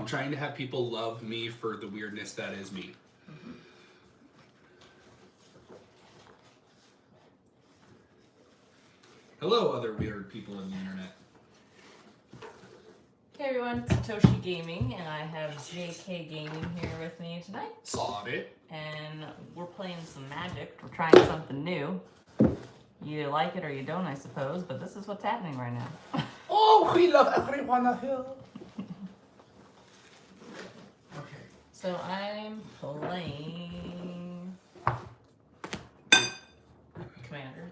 I'm trying to have people love me for the weirdness that is me. Mm-hmm. Hello, other weird people on the internet. Hey everyone, it's JayCayGaming, and I have JayCayGaming here with me tonight. Saw it. And we're playing some Magic. We're trying something new. You like it or you don't, I suppose, but this is what's happening right now. Oh, we love everyone here. Okay. So I'm playing Commander.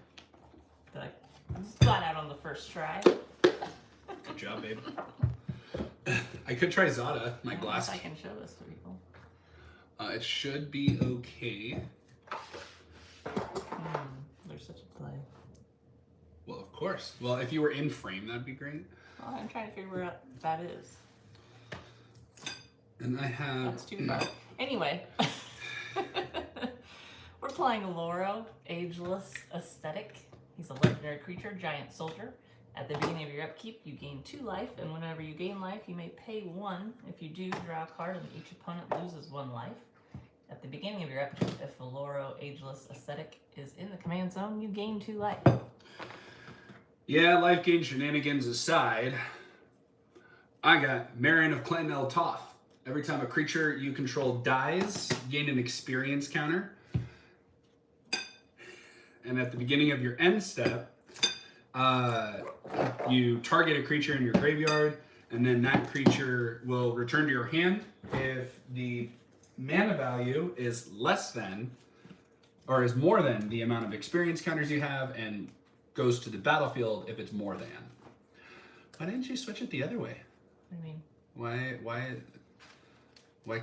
Did I spot out on the first try? Good job, babe. I could try Zada, my glass. I can show this to people. It should be okay. There's such a play. Well, of course. Well, if you were in frame, that'd be great. Well, I'm trying to figure out what that is. And I have... That's too far. Anyway. We're playing Oloro, Ageless Ascetic. He's a legendary creature, giant soldier. At the beginning of your upkeep, you gain 2 life, and whenever you gain life, you may pay 1. If you do, draw a card, and each opponent loses 1 life. At the beginning of your upkeep, if Oloro, Ageless Ascetic is in the command zone, you gain 2 life. Yeah, life gain shenanigans aside, I got Meren of Clan Nel Toth. Every time a creature you control dies, you gain an experience counter. And at the beginning of your end step, you target a creature in your graveyard, and then that creature will return to your hand if the mana value is less than, or is more than the amount of experience counters you have, and goes to the battlefield if it's more than. Why didn't you switch it the other way? What do you Why mean?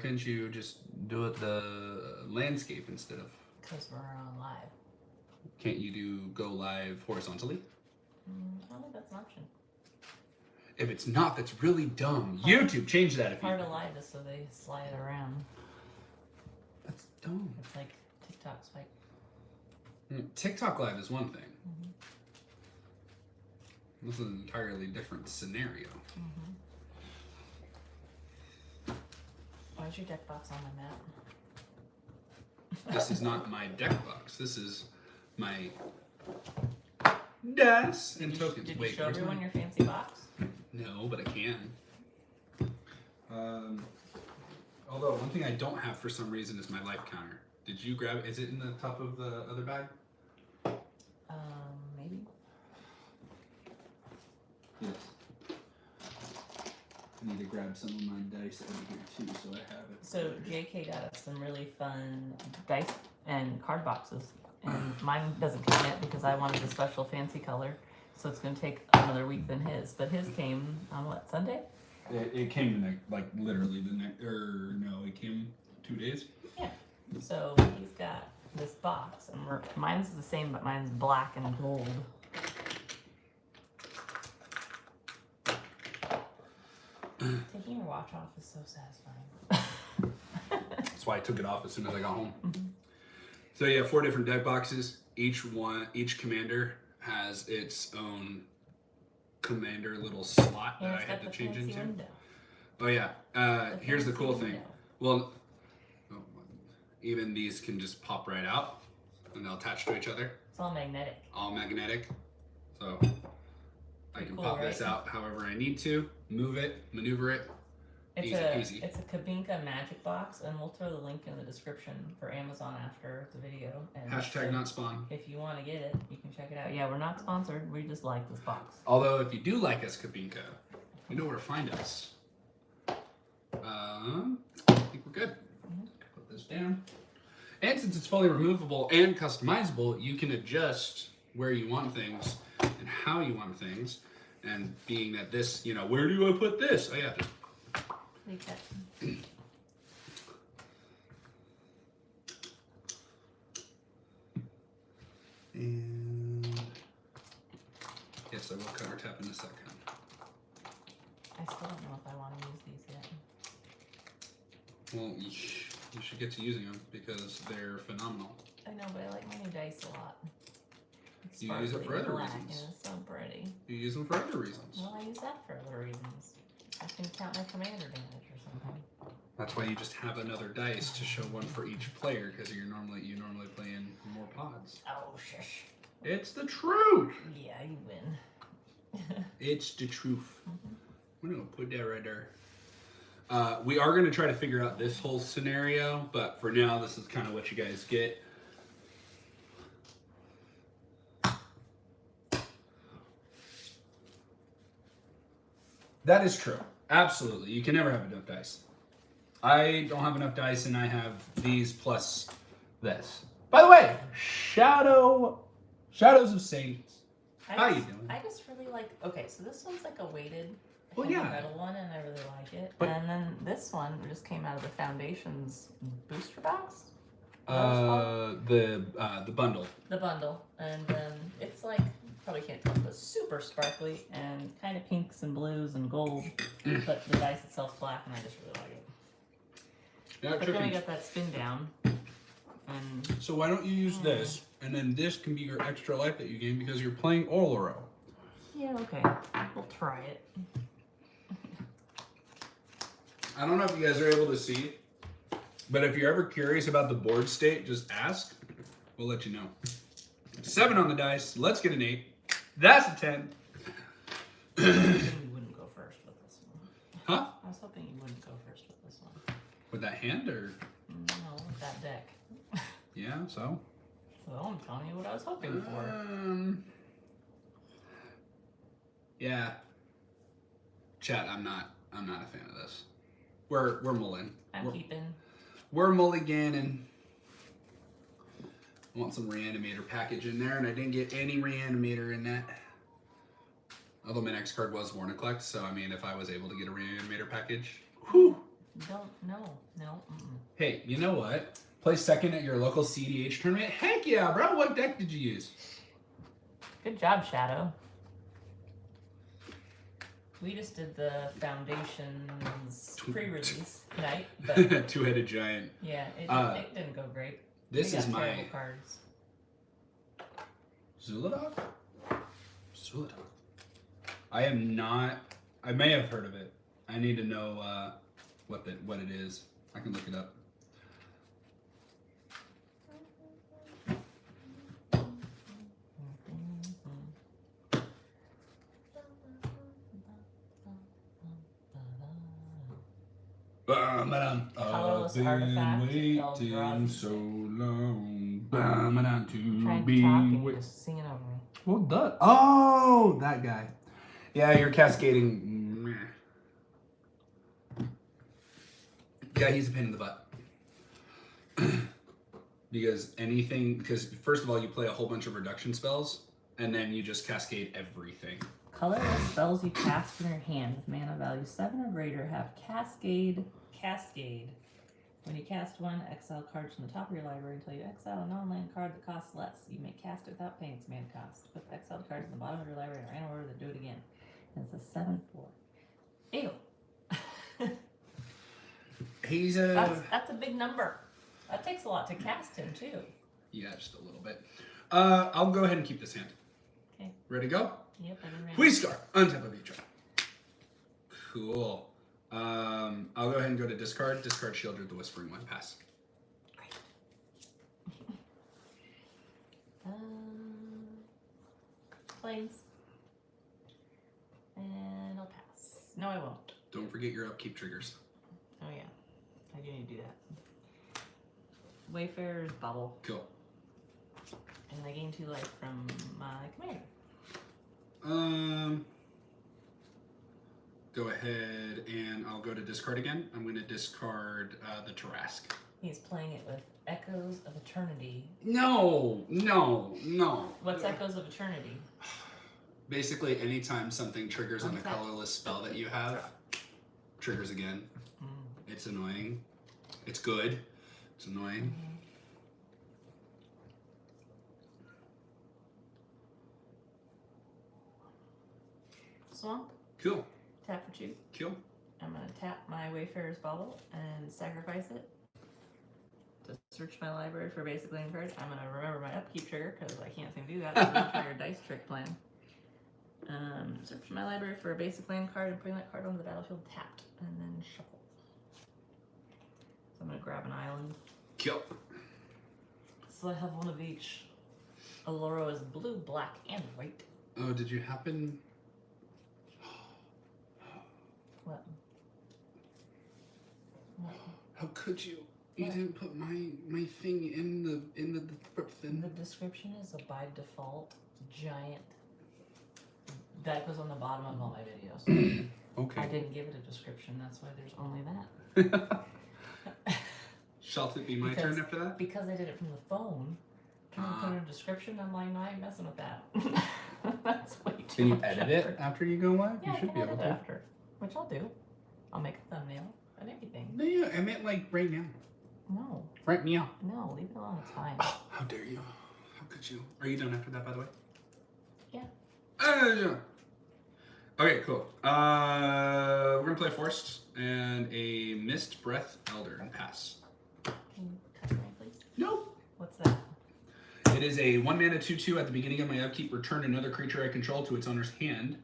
couldn't you just do it the landscape instead of? Because we're on live. Can't you do go live horizontally? I don't think that's an option. If it's not, that's really dumb. YouTube, change that if you. Part of live is so they slide it around. That's dumb. It's like TikTok spike. TikTok live is one thing. This is an entirely different scenario. Why is your deck box on my map? This is not my deck box. This is my DAS and tokens. Did you Wait, show where's everyone my... your fancy box? No, but I can. Although one thing I don't have for some reason is my life counter. Did you grab it? Is it in the top of the other bag? Maybe. Yes. I need to grab some of my dice out of here too, so I have it. So JK got us some really fun dice and card boxes. And mine doesn't come yet because I wanted a special fancy color. So it's going to take another week than his. But his came on what, Sunday? It came the next, like literally the next, no, it came 2 days. Yeah. So he's got this box. And mine's the same, but mine's black and gold. Taking your watch off is so satisfying. That's why I took it off as soon as I got home. So yeah, 4 different deck boxes. Each commander has its own commander little slot that I had to change into. Window. Oh yeah. Here's the cool thing. Well, even these can just pop right out, and they'll attach to each other. It's all magnetic. All magnetic. So I can Cool, pop this right? out however I need to, move it, maneuver it. Easy. It's a Kabinka magic box, and we'll throw the link in the description for Amazon after the video. And Hashtag not spawn. If you want to get it, you can check it out. Yeah, we're not sponsored. We just like this box. Although if you do like us, Kabinka, you know where to find us. I think we're good. Put this down. And since it's fully removable and customizable, you can adjust where you want things and how you want things. And being that this, where do I put this? Oh yeah, just Leave that. and yes, I will cover tap in a second. I still don't know if I want to use these yet. Well, you should get to using them because they're phenomenal. I know, but I like my new dice a lot. It's You use it for other black, reasons. And it's so pretty. You use them for other reasons. Well, I use that for other reasons. I can count my commander damage or something. That's why you just have another dice to show one for each player, because you normally play in more pods. Oh, shush. It's the truth. Yeah, you win. It's the truth. I'm gonna put that right there. We are gonna try to figure out this whole scenario, but for now, this is kind of what you guys get. That is true. Absolutely. You can never have enough dice. I don't have enough dice, and I have these plus this. By the way, Shadows of Saints. How you doing? I just really like. Okay, so this one's like a weighted Well, heavy yeah. metal one, and I really like it. But- and then this one just came out of the Foundation's booster box. What was it called? The bundle. The bundle, and it's like probably can't tell, but super sparkly and kind of pinks and blues and gold. But the dice itself's black, and I just really like it. Yeah, But then we got that spin down, and So why don't you use this, and then this can be your extra life that you gain because you're playing Oloro. yeah, okay, we'll try it. I don't know if you guys are able to see, but if you're ever curious about the board state, just ask. We'll let you know. 7 on the dice. Let's get an 8. That's a 10. I was hoping you wouldn't go first with this one. Huh? I was hoping you wouldn't go first with this one. With that hand, or? No, with that deck. Yeah, so? Well, I'm telling you what I was hoping for. Yeah. Chat, I'm not a fan of this. We're mulling. I'm keeping. We're mulliganing. I want some reanimator package in there, and I didn't get any reanimator in that. Although my next card was Warniclect, so I mean, if I was able to get a reanimator package, whew. No. Hey, you know what? Play second at your local CDH tournament? Heck yeah, bro. What deck did you use? Good job, Shadow. We just did the Foundation's pre-release night, but Two-headed giant. yeah, it didn't go great. This We is got my terrible cards. Zuladog? Zuladog. I am not. I may have heard of it. I need to know what it is. I can look it up. Colorless I've been artifact, waiting Eldrod. so long. Trying to talk and you're just singing over me. Well done. Oh, that guy. Yeah, you're cascading. Yeah, he's a pain in the butt. Because first of all, you play a whole bunch of reduction spells, and then you just cascade everything. Colorless spells you cast from your hand with mana value 7 or greater have Cascade. When you cast one, exile cards from the top of your library until you exile a non-land card that costs less. You may cast it without paying its mana cost. Put the exiled cards in the bottom of your library in random order, then do it again. And it's a 7/4. Ew. He's That's a big number. That takes a lot to cast him too. Yeah, just a little bit. I'll go ahead and keep this hand. Okay. Ready to go? Yep, I'm ready. We start on top of each other. Cool. I'll go ahead and go to discard. Discard Shieldred the Whispering One. Pass. Great. Planes. And I'll pass. No, I won't. Don't forget your upkeep triggers. Oh yeah, I do need to do that. Wayfarer's Bubble, Cool. and I gain 2 life from my commander. Go ahead and I'll go to discard again. I'm going to discard the Tarask. He's playing it with Echoes of Eternity. No. What's Echoes of Eternity? Basically, anytime something triggers on a Okay. colorless spell that you have, triggers again. It's annoying. It's good. It's annoying. Swamp, Cool. tap for 2. Cool. I'm going to tap my Wayfarer's Bubble and sacrifice it to search my library for a basic land card. I'm going to remember my upkeep trigger because I can't seem to do that. It's a trigger dice trick plan. Search my library for a basic land card and putting that card onto the battlefield tapped, and then shuffle. I'm gonna grab an island. Kill. So I have one of each. Oloro is blue, black, and white. Oh, did you happen? What? What? How could you? You What? didn't put my thing in the description. The description is a by default giant. That goes on the bottom of all my videos. Okay. I didn't give it a description. That's why there's only that. Shall it be my turn after that? Because I did it from the phone. Can I put in a description? I'm like, no, I ain't messing with that. That's way too Can you much edit effort. it after you go live? Yeah, You should I be can able edit it to. after, which I'll do. I'll make a thumbnail and everything. No, yeah, I meant like right now. No, Right now. no, leave it alone. It's fine. Oh, how dare you? How could you? Are you done after that, by the way? Yeah. Yeah. Okay, cool. We're gonna play Forest and a Mist Breath Elder and pass. Can you cut me, please? Nope. What's that? It is a 1-mana 2/2 at the beginning of my upkeep. Return another creature I control to its owner's hand.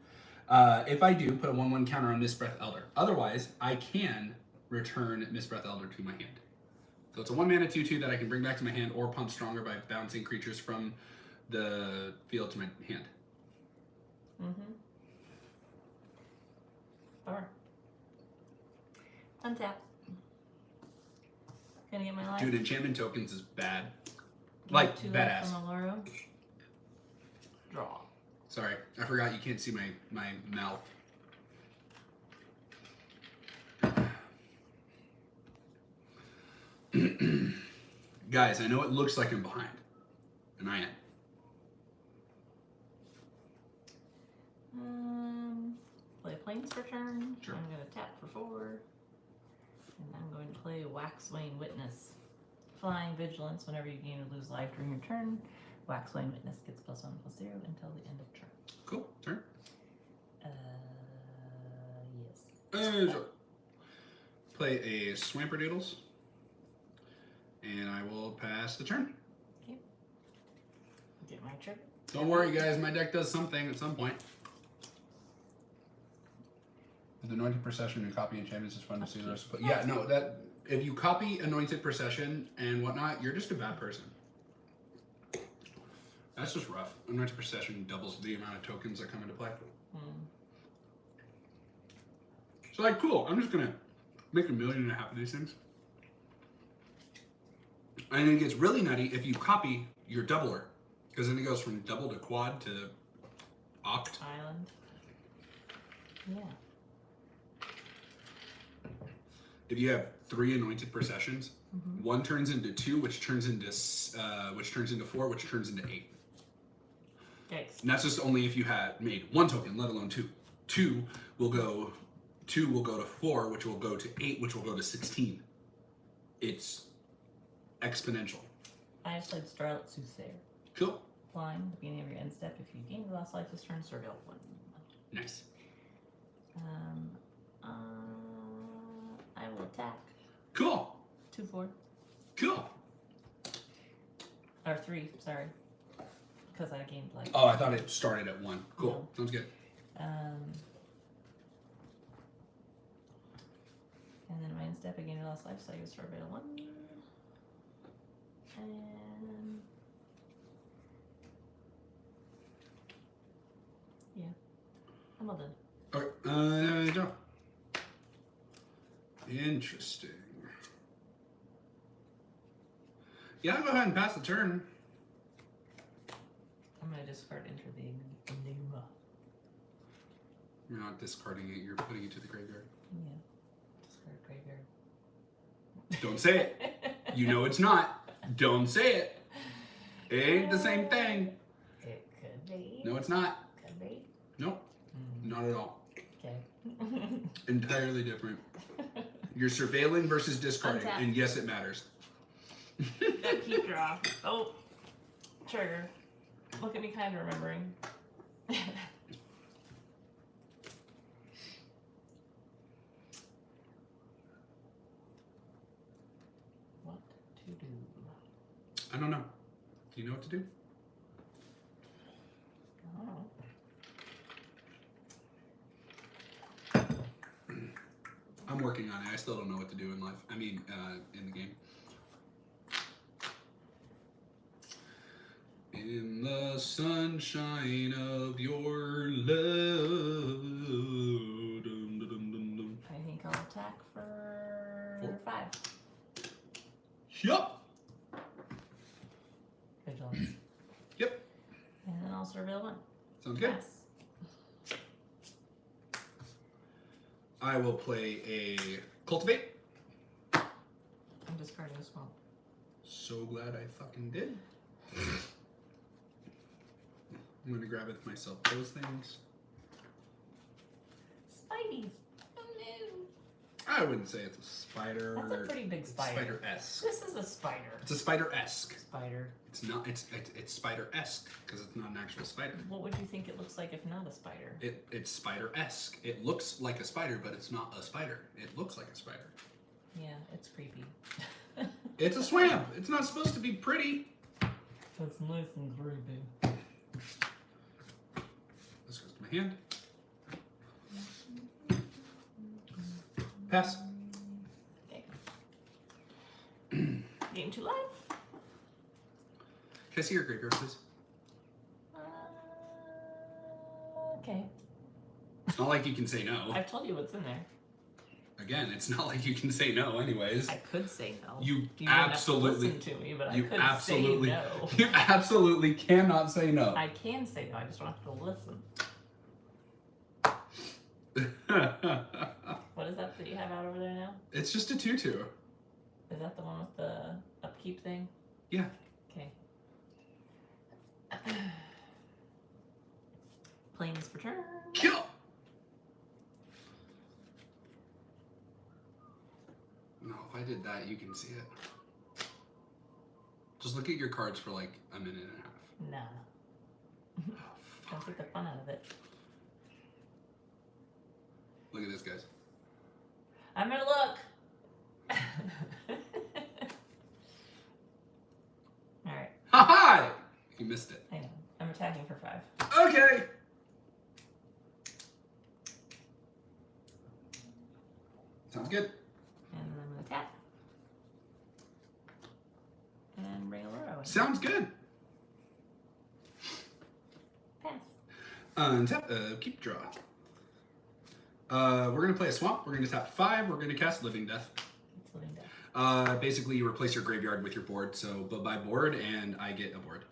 If I do, put a 1/1 counter on Mist Breath Elder. Otherwise, I can return Mist Breath Elder to my hand. So it's a 1-mana 2/2 that I can bring back to my hand or pump stronger by bouncing creatures from the field to my hand. Mm-hmm. Alright. Untap. Gonna get my life. Dude, enchantment tokens is bad. Get Like, 2 badass. life from Oloro. Draw. Sorry, I forgot you can't see my mouth. Guys, I know it looks like I'm behind, and I am. Play Plains for turn. Sure. I'm gonna tap for 4. And I'm going to play Waxwayne Witness. Flying Vigilance. Whenever you gain or lose life during your turn, Waxwayne Witness gets +1/+0 until the end of turn. Cool, turn. Yes. Play a Swamperdoodles, and I will pass the turn. Okay. Get my trigger. Don't worry, guys, my deck does something at some point. The Anointed Procession and copy enchantments is fun to see the rest of. Yeah, no, that if you copy Anointed Procession and whatnot, you're just a bad person. That's just rough. Anointed Procession doubles the amount of tokens that come into play. So like, cool. I'm just gonna make 1.5 million of these things. And it gets really nutty if you copy your doubler, because then it goes from double to quad to oct. Island. Yeah. If you have 3 Anointed Processions, 1 turns into 2, which turns into 4, which turns into 8. Yikes. And that's just only if you had made 1 token, let alone 2. 2 will go to 4, which will go to 8, which will go to 16. It's exponential. I just played Starlit Soothsayer. Cool. Flying at the beginning of your end step. If you gain the last life this turn, surveil 1. Nice. I will attack. Cool. 2/4. Cool. Or 3, sorry. Because I gained life. Oh, I thought it started at 1. Cool. No. Sounds good. And then my end step, I gain the last life, so I use surveil 1. And yeah, I'm all done. Okay. Draw. Interesting. Yeah, I'll go ahead and pass the turn. I'm gonna discard Enter the Enigma. You're not discarding it, you're putting it to the graveyard. Yeah, discard graveyard. Don't say it. You know it's not. Don't say it. It ain't the same thing. It could be. No, it's not. Could be. Nope. Not at all. Okay. Entirely different. You're surveilling versus discarding, Untap. and yes, it matters. Keep draw. Oh, trigger. Look at me kind of remembering. What to do? I don't know. Do you know what to do? Oh. I'm working on it. I still don't know what to do in life. I mean, in the game. In the sunshine of your love. Dum, dum, dum, dum, dum. I think I'll attack for 4. 5. Yup. Vigilance. Yep. And then I'll surveil 1. Sounds good. Pass. I will play a Cultivate. I'm discarding a swamp. So glad I fucking did. I'm gonna grab it myself. Those things. Spideys. Oh no. I wouldn't say it's a spider. That's a pretty big spider. Spider-esque. This is a spider. It's a spider-esque. Spider. It's not. It's spider-esque because it's not an actual spider. What would you think it looks like if not a spider? It's spider-esque. It looks like a spider, but it's not a spider. It looks like a spider. Yeah, it's creepy. It's a swamp. It's not supposed to be pretty. That's nice and creepy. This goes to my hand. Pass. Okay. Gain 2 life. Can I see your graveyard, please? Okay. It's not like you can say no. I've told you what's in there. Again, it's not like you can say no anyways. I could say no. You didn't absolutely have to listen to me, but you I could absolutely say no. you absolutely cannot say no. I can say no, I just don't have to listen. What is that you have out over there now? It's just a 2/2. Is that the one with the upkeep thing? Yeah. Okay. Planes for turn. Kill. No, if I did that, you can see it. Just look at your cards for like a minute and a half. Nah. Don't take the fun out of it. Look at this, guys. I'm gonna look. Alright. Ha-ha! You missed it. I know. I'm attacking for 5. Okay. Sounds good. And then I'm gonna attack. And bring Oloro in. Sounds good. Pass. Untap, keep draw. We're gonna play a swamp. We're gonna tap 5. We're gonna cast Living Death. It's living death. Basically, you replace your graveyard with your board. So, but by board, and I get a board.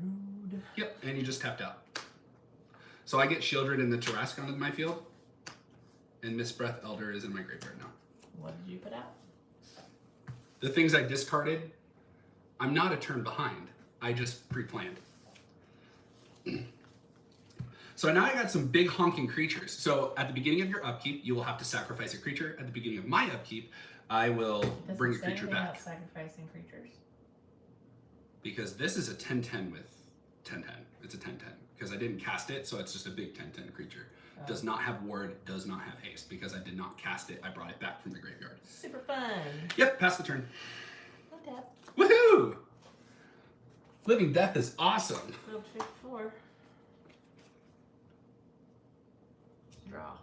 Rude. Yep, and you just tapped out. So I get Shieldred and the Tarrasque onto my field, and Mistbreath Elder is in my graveyard now. What did you put out? The things I discarded, I'm not a turn behind. I just pre-planned. So now I got some big honking creatures. So at the beginning of your upkeep, you will have to sacrifice a creature. At the beginning of my upkeep, I will bring a creature back. About sacrificing creatures. Because this is a 10/10 with 10/10. It's a 10/10 because I didn't cast it, so it's just a big 10/10 creature. Oh. Does not have ward, does not have haste because I did not cast it. I brought it back from the graveyard. Super fun. Yep, pass the turn. No tap. Woohoo! Living Death is awesome. Field 54. Draw.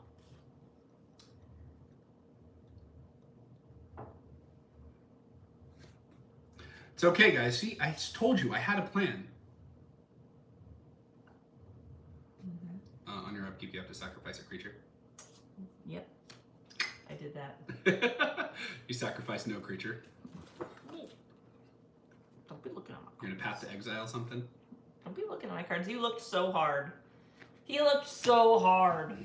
It's okay, guys. See, I told you I had a plan. On your upkeep, you have to sacrifice a creature. Yep. I did that. You sacrifice no creature. Don't be looking at my cards. You're gonna path to exile something. Don't be looking at my cards. He looked so hard. He looked so hard.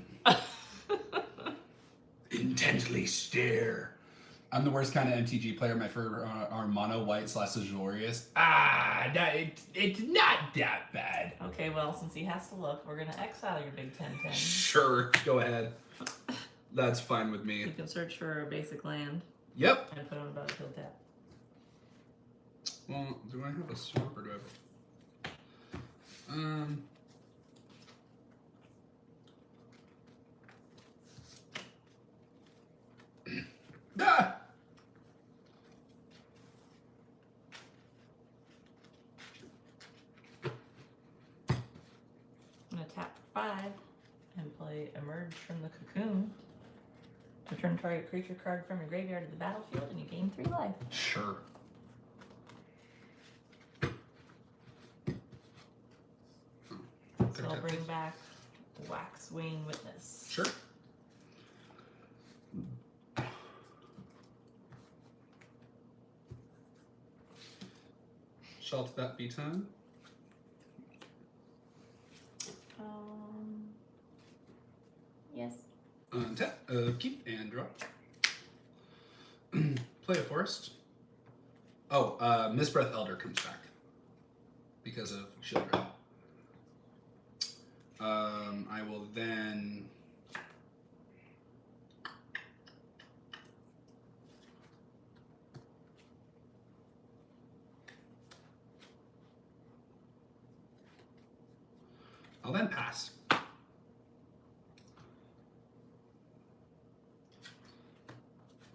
Intently stare. I'm the worst kind of MTG player. My favorite are mono white / Azorius. It's not that bad. Okay, well, since he has to look, we're gonna exile your big 10/10. Sure, go ahead. That's fine with You me. can search for a basic land Yep. and put on about a field tap. Well, do I have a swamp or do I have a... Ah! I'm gonna tap for 5 and play Emerge from the Cocoon. Return target creature card from your graveyard to the battlefield, and you gain 3 life. Sure. So I'll bring back Waxwing Witness. Sure. Shall that be time? Yes. Untap, keep and draw. Play a forest. Oh, Mistbreath Elder comes back because of Children. I will then. I'll then pass.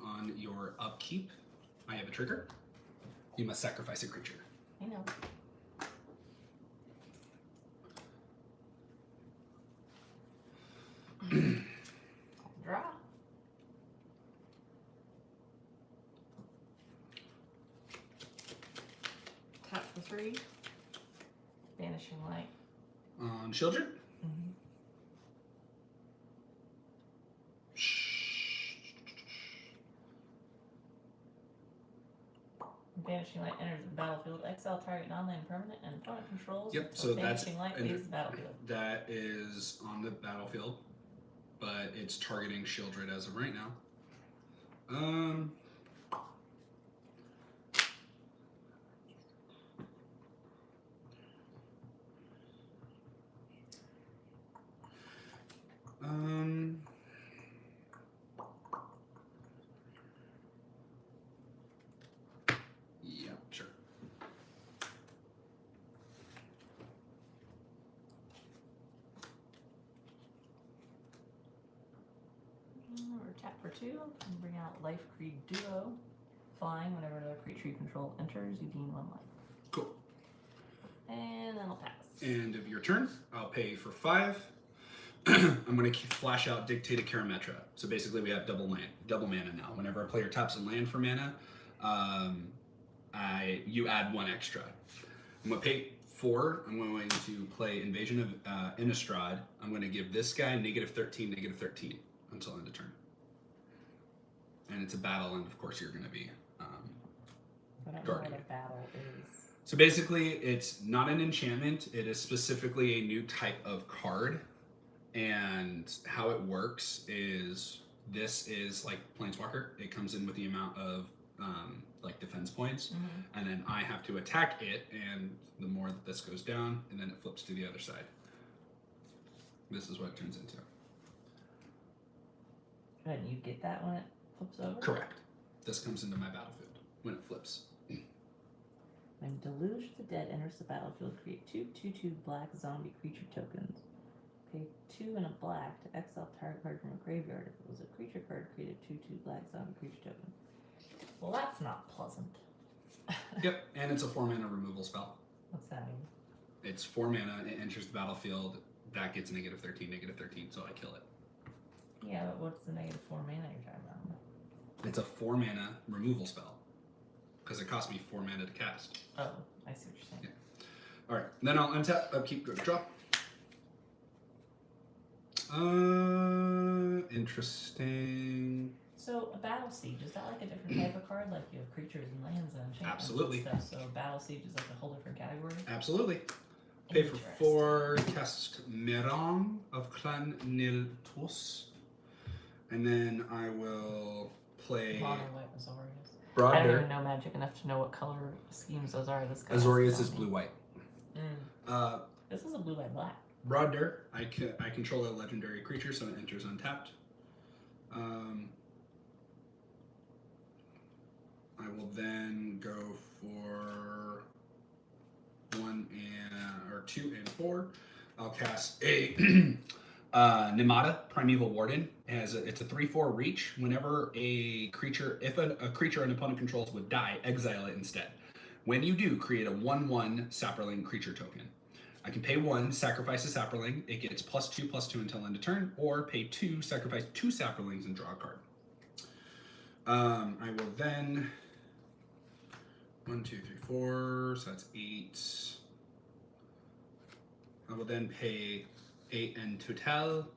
On your upkeep, I have a trigger. You must sacrifice a creature. I know. Draw. Tap for 3. Vanishing Light. On Children? Mm-hmm. Vanishing Light enters the battlefield. Exile target non-land permanent and opponent controls. Yep, so that's Vanishing Light leaves the battlefield. That is on the battlefield, but it's targeting Shieldred as of right now. Yeah, sure. Or tap for 2 and bring out Life Creed Duo. Flying, whenever another creature you control enters, you gain 1 life. Cool. And then I'll pass. End of your turn. I'll pay for 5. I'm going to flash out Dictated Karametra. So basically we have double mana now. Whenever a player taps a land for mana, you add 1 extra. I'm going to pay 4. I'm going to play Invasion of Innistrad. I'm going to give this guy -13, -13 until end of turn. And it's a battle, and of course you're going to be I don't guarding know what it. a battle is. So basically, it's not an enchantment. It is specifically a new type of card. And how it works is this is like Planeswalker. It comes in with the amount of like defense points. Mm-hmm. And then I have to attack it. And the more that this goes down, and then it flips to the other side. This is what it turns into. And you get that when it flips over? Correct. This comes into my battlefield when it flips. When Deluge the Dead enters the battlefield, create 2/2/2 black zombie creature tokens. Pay 2 and a black to exile target card from a graveyard. If it was a creature card, create a 2/2 black zombie creature token. Well, that's not pleasant. Yep, and it's a 4-mana removal spell. What's that mean? It's 4 mana, it enters the battlefield, that gets -13, -13, so I kill it. Yeah, but what's the -4 mana you're talking about? It's a 4-mana removal spell. Because it cost me 4 mana to cast. Oh, I see what you're saying. Yeah. Alright, then I'll untap, upkeep, go to draw. Interesting. So, a Battle Siege, is that like a different type of card? Like you have creatures and lands and enchantments Absolutely. and stuff, so Battle Siege is like a whole different category? Absolutely. Pay for Interesting. 4, cast Meren of Clan Nel Toth. And then I will play Mono White Azorius. I don't Broader. even know Magic enough to know what color schemes those are. This guy Azorius is blue-white. This is a blue-white black. Broader, I control a legendary creature, so it enters untapped. I will then go for 2 and 4. I'll cast a Nimata, Primeval Warden. It's a 3/4 reach. Whenever a creature, if a creature an opponent controls would die, exile it instead. When you do, create a 1/1 Saproling creature token. I can pay 1, sacrifice a Saproling. It gets +2/+2 until end of turn, or pay 2, sacrifice 2 Saprolings and draw a card. I will then 1, 2, 3, 4. So that's 8. I will then pay 8 in total.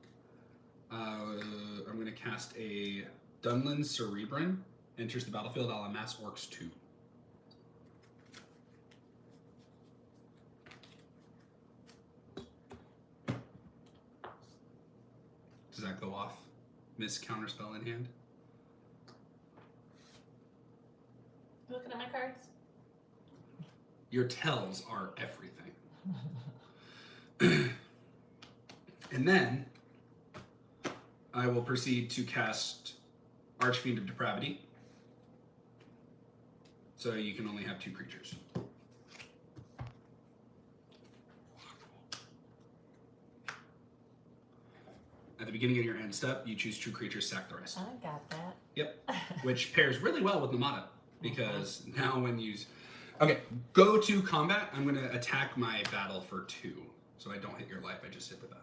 I'm going to cast a Dunlin Cerebrin. Enters the battlefield a la Mass Orcs 2. Does that go off? Miss Counterspell in hand? You looking at my cards? Your tells are everything. And then I will proceed to cast Archfiend of Depravity. So you can only have 2 creatures. At the beginning of your end step, you choose 2 creatures, sack the rest. I got that. Yep. Which pairs really well with Namada. Because now when you... Okay, go to combat. I'm going to attack my battle for 2. So I don't hit your life, I just hit the battle.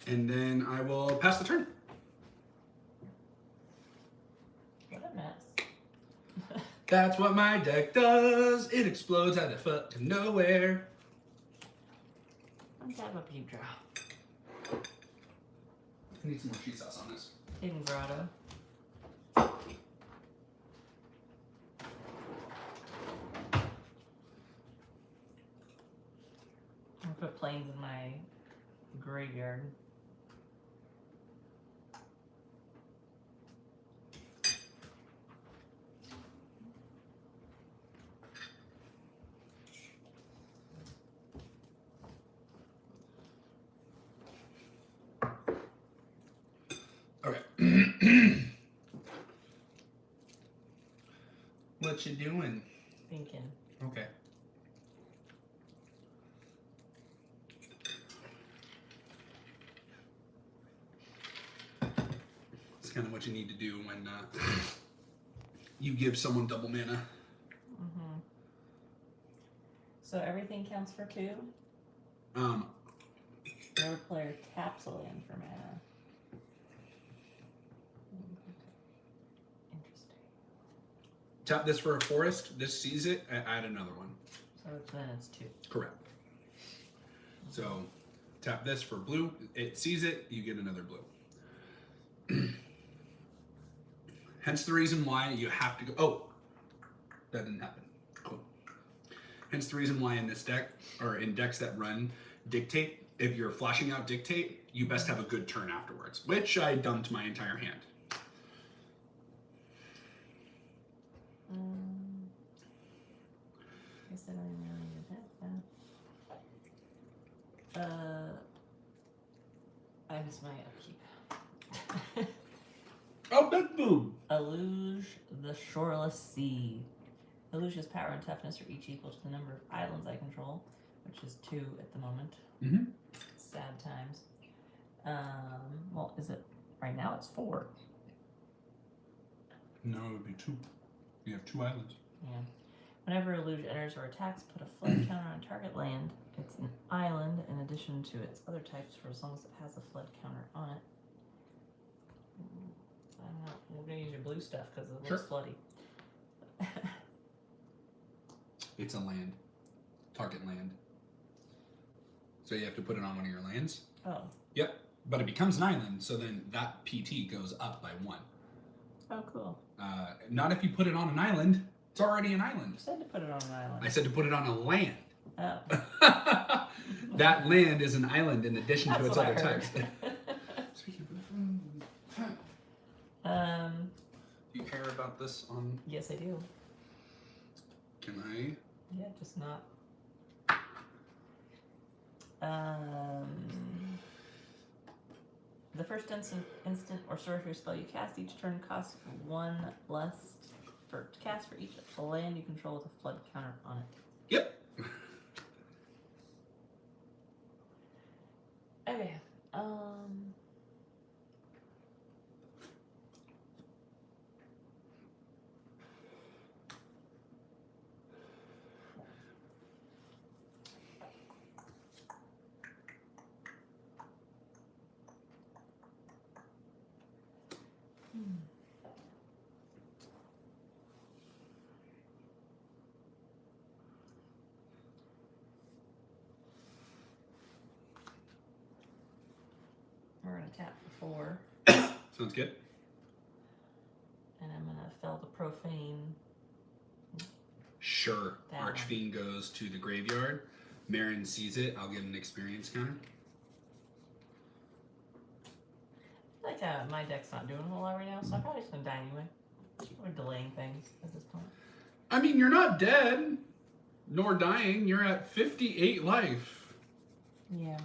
And then I will pass the turn. What a mess. That's what my deck does. It explodes out of fuck to nowhere. Let's have a peep draw. I need some more cheese sauce on this. Hidden Grotto. I'll put planes in my graveyard. Okay. What you doing? Thinking. Okay. It's kind of what you need to do when you give someone double mana. Mm-hmm. So everything counts for 2? Your player taps a land for mana. Interesting. Tap this for a forest. This sees it. Add another one. So then it's 2. Correct. So tap this for blue. It sees it. You get another blue. Hence the reason why you have to go. Oh, that didn't happen. Cool. Hence the reason why in this deck, or in decks that run Dictate, if you're flashing out Dictate, you best have a good turn afterwards, which I dumped my entire hand. I guess I don't even really need that. I missed my upkeep. Oh, big boom! Alluge the Shoreless Sea. Alluge's power and toughness are each equal to the number of islands I control, which is 2 at the moment. Mm-hmm. Sad times. Well, is it right now? It's 4. No, it would be 2. You have 2 islands. Yeah. Whenever Alluge enters or attacks, put a flood counter on target land. It's an island in addition to its other types for as long as it has a flood counter on it. I don't know. We're gonna use your blue stuff because it looks floody. It's a land. Target land. So you have to put it on one of your lands. Oh. Yep. But it becomes an island, so then that PT goes up by 1. Oh, cool. Not if you put it on an island. It's already an island. You said to put it on an island. I said to put it on a land. Oh. That land is an island in addition to its other types. Do you care about this on? Yes, I do. Can I? Yeah, just not. The first instant or sorcery spell you cast each turn costs 1 less to cast for each land you control with a flood counter on it. Yep. Okay. tap for 4. Sounds good. And I'm gonna fell the profane. Sure. That Archfiend goes to the graveyard. Meren sees it. I'll get an experience counter. I feel like my deck's not doing a whole lot right now, so I'm probably just gonna die anyway. We're delaying things at this point. I mean, you're not dead, nor dying. You're at 58 life. Yeah.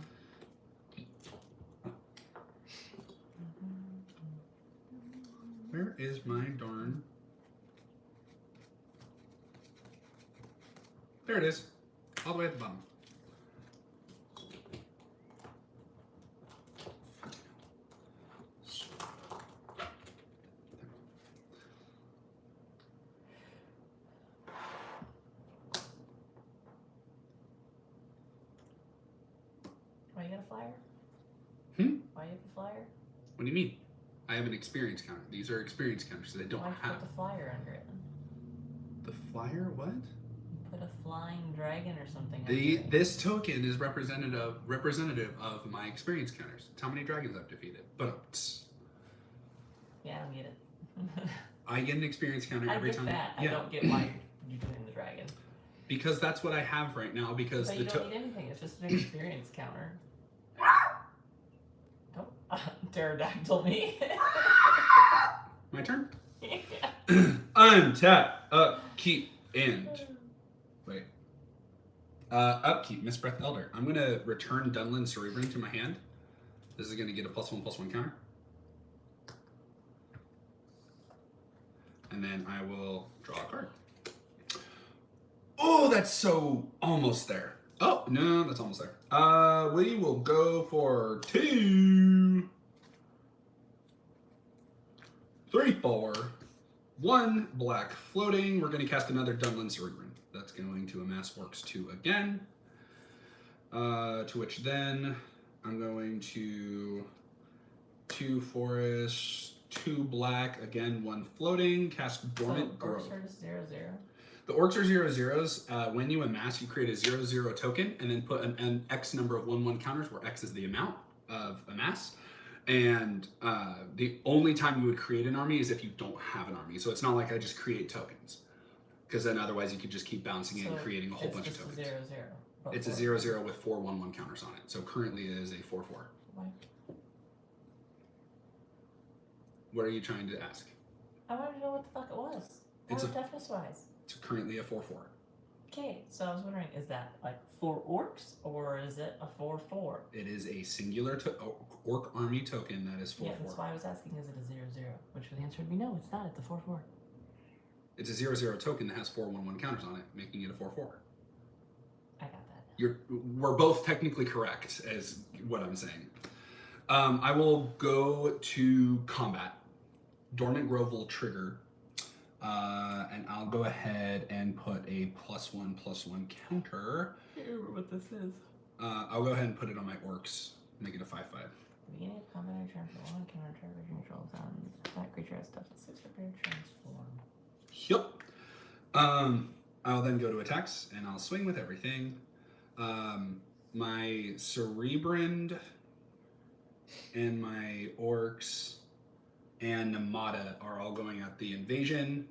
Where is my darn... There it is. All the way at the bottom. Why you got a flyer? Why you have a flyer? What do you mean? I have an experience counter. These are experience counters that I don't Why'd you have. put the flyer under it? The flyer? What? Put a flying dragon or something under it. This token is representative of my experience counters. It's how many dragons I've defeated. But Yeah, I don't get it. I get an experience counter I every get time. that. I don't get why you're doing the dragon. Because that's what I have right now. Because But the you don't need anything. It's just an experience counter. Don't pterodactyl me. My turn. Yeah. Untap, upkeep, and wait. Upkeep, Misbreath Elder. I'm gonna return Dunlin Cerebrin to my hand. This is gonna get a +1/+1 counter. And then I will draw a card. Oh, that's so almost there. Oh, no, that's almost there. We will go for 2, 3, 4. 1 black floating. We're going to cast another Dunlin Cerebrin. That's going to amass Orcs 2 again. To which then I'm going to 2 forest, 2 black, again 1 floating, cast Dormant Grove. So orcs are 0/0. The orcs are 0/0s. When you amass, you create a 0/0 token and then put an X number of 1/1 counters, where X is the amount of amass. And the only time you would create an army is if you don't have an army. So it's not like I just create tokens, because then otherwise you could just keep bouncing it and creating a whole bunch of tokens. It's a 0/0 with 4 1/1 counters on it. So currently it is a 4/4. Why? What are you trying to ask? I wanted to know what the fuck it was. It's Or toughness wise. It's currently a 4/4. Okay, so I was wondering, is that like 4 orcs or is it a 4/4? It is a singular orc army token that is 4/4. Yeah, that's why I was asking, is it a 0/0? Which the answer would be no, it's not. It's a 4/4. It's a 0/0 token that has 4 1/1 counters on it, making it a 4/4. I got that. We're both technically correct, as what I'm saying. I will go to combat. Dormant Grove will trigger, and I'll go ahead and put a +1/+1 counter. I can't remember what this is. I'll go ahead and put it on my orcs, make it a 5/5. At the beginning of combat, I turn for 1 counter trigger neutral on that creature has toughness 6 prepared transform. Yep. I'll then go to attacks, and I'll swing with everything. My Cerebrand and my orcs and Namada are all going at the invasion.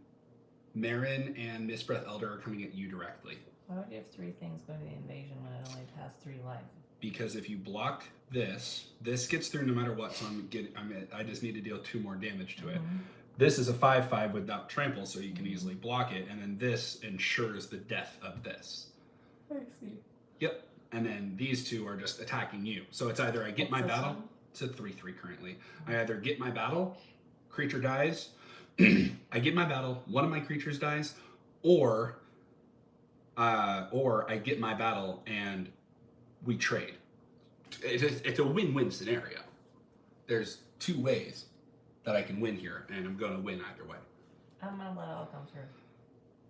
Meren and Misbreath Elder are coming at you directly. Why would you have 3 things going to the invasion when it only has 3 life? Because if you block this gets through no matter what, so I just need to deal 2 more damage to it. This is a 5/5 without trample, so you can easily block it, and then this ensures the death of this. I see. Yep. And then these 2 are just attacking you. So it's either I get my battle. It's a 3/3 currently. I either get my battle, creature dies, I get my battle, one of my creatures dies, or I get my battle and we trade. It's a win-win scenario. There's 2 ways that I can win here, and I'm going to win either way. I'm going to let it all come through.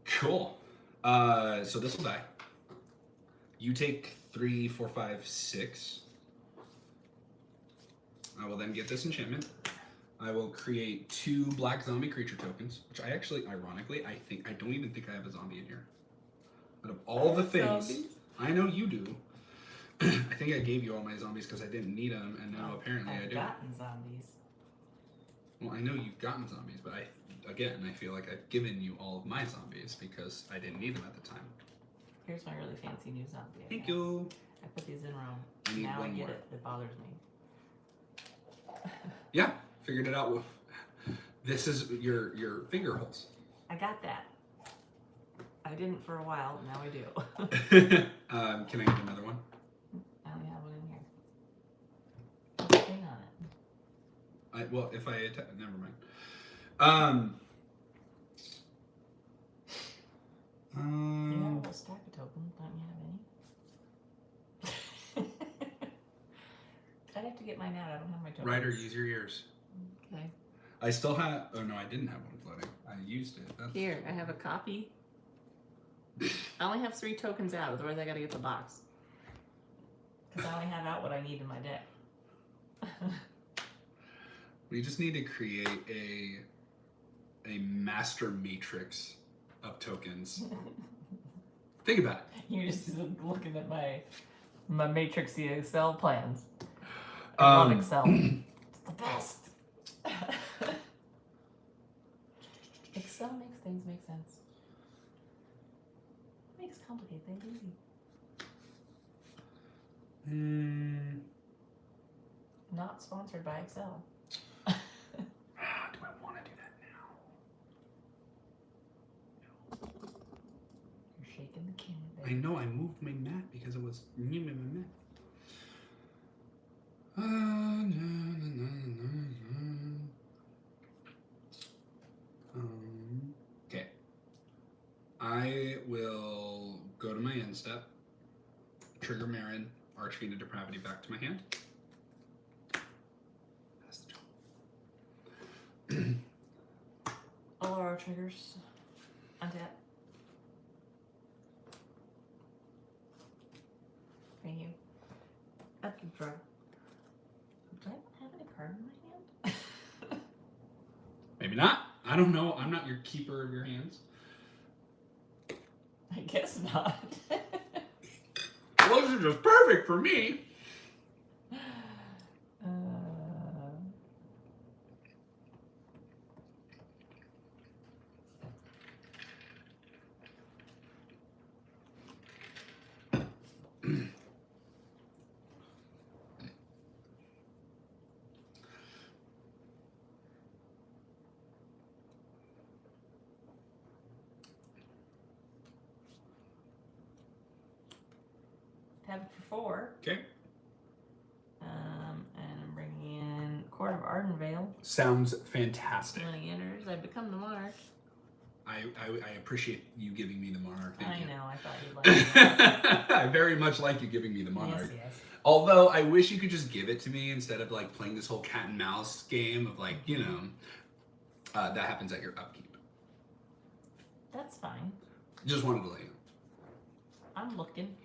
Cool. So this will die. You take 3, 4, 5, 6. I will then get this enchantment. I will create 2 black zombie creature tokens, which I actually, ironically, I don't even think I have a zombie in here. Out of all the things, I know you do. I think I gave you all my zombies because I didn't need them, and now apparently I I've do. gotten zombies. Well, I know you've gotten zombies, but I feel like I've given you all of my zombies because I didn't need them at the time. Here's my really fancy new zombie. Thank you. I put these in wrong. I need Now I one get more. it. It bothers me. Yeah, figured it out. This is your finger holes. I got that. I didn't for a while. Now I do. Can I get another one? I only have one in here. Put the thing on it. Well, if I never mind. You have a whole stack of tokens. Don't you have any? I'd have to get mine out. I don't have my tokens. Ryder, use your ears. Okay. I still have. Oh no, I didn't have one floating. I used it. That's Here, I have a copy. I only have 3 tokens out. Otherwise, I gotta get the box. Because I only have out what I need in my deck. We just need to create a master matrix of tokens. Think about it. You're just looking at my matrixy Excel plans. I love Excel. It's the best. Excel makes things make sense. Makes complicated things easy. Not sponsored by Excel. Do I want to do that now? You're shaking the camera. I know I moved my mat because it was my mat. Okay. I will go to my end step, trigger Meren, Archfiend of Depravity back to my hand. That's the job. Oloro triggers. Untap. Thank you. Upkeep draw. Do I have any card in my hand? Maybe not. I don't know. I'm not your keeper of your hands. I guess not. Well, this is just perfect for me. Tab it for 4. Okay. And I'm bringing in Court of Ardenvale. Sounds fantastic. When he enters, I become the monarch. I appreciate you giving me the monarch. Thank I you. know, I thought you'd like it. I very much like you giving me the monarch. Yes, yes. Although I wish you could just give it to me instead of like playing this whole cat and mouse game of like, you know, that happens at your upkeep. That's fine. Just wanted to let you know. I'm looking.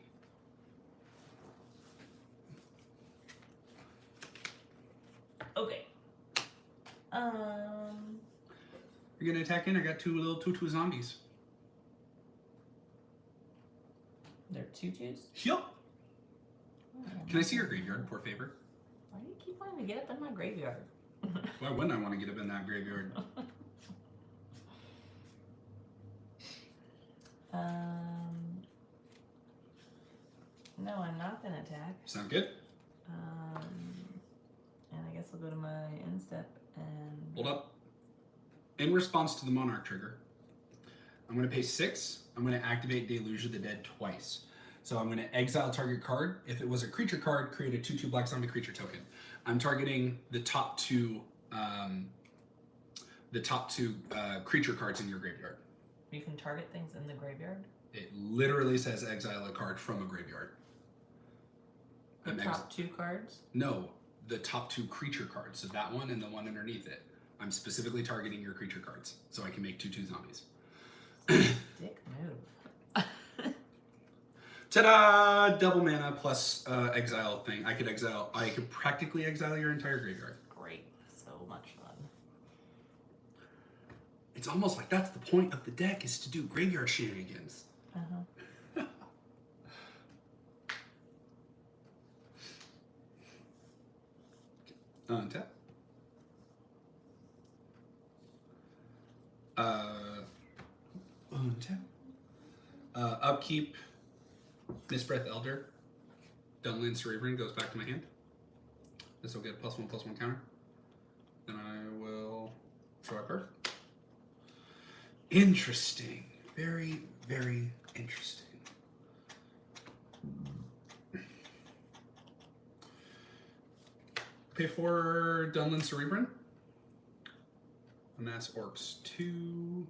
Okay. You're gonna attack in? I got 2 little tutu zombies. They're tutus? Yup. Can I see your graveyard, poor favor? Why do you keep wanting to get up in my graveyard? Why wouldn't I want to get up in that graveyard? No, I'm not gonna attack. Sound good? And I guess I'll go to my end step and... Hold up. In response to the Monarch trigger, I'm going to pay 6. I'm going to activate Deluge of the Dead twice. So I'm going to exile target card. If it was a creature card, create a 2/2 black zombie creature token. I'm targeting the top two creature cards in your graveyard. You can target things in the graveyard? It literally says exile a card from a graveyard. The top 2 cards? No, the top 2 creature cards. So that one and the one underneath it. I'm specifically targeting your creature cards, so I can make 2/2 zombies. Dick move. Ta-da! Double mana plus exile thing. I could practically exile your entire graveyard. Great. So much fun. It's almost like that's the point of the deck, is to do graveyard shenanigans. Uh-huh. Untap. Untap. Upkeep. Misbreath Elder. Dunland Cerebrine goes back to my hand. This will get +1/+1 counter. Then I will draw a card. Interesting. Very, very interesting. Pay for Dunland Cerebrine. Amass Orcs 2.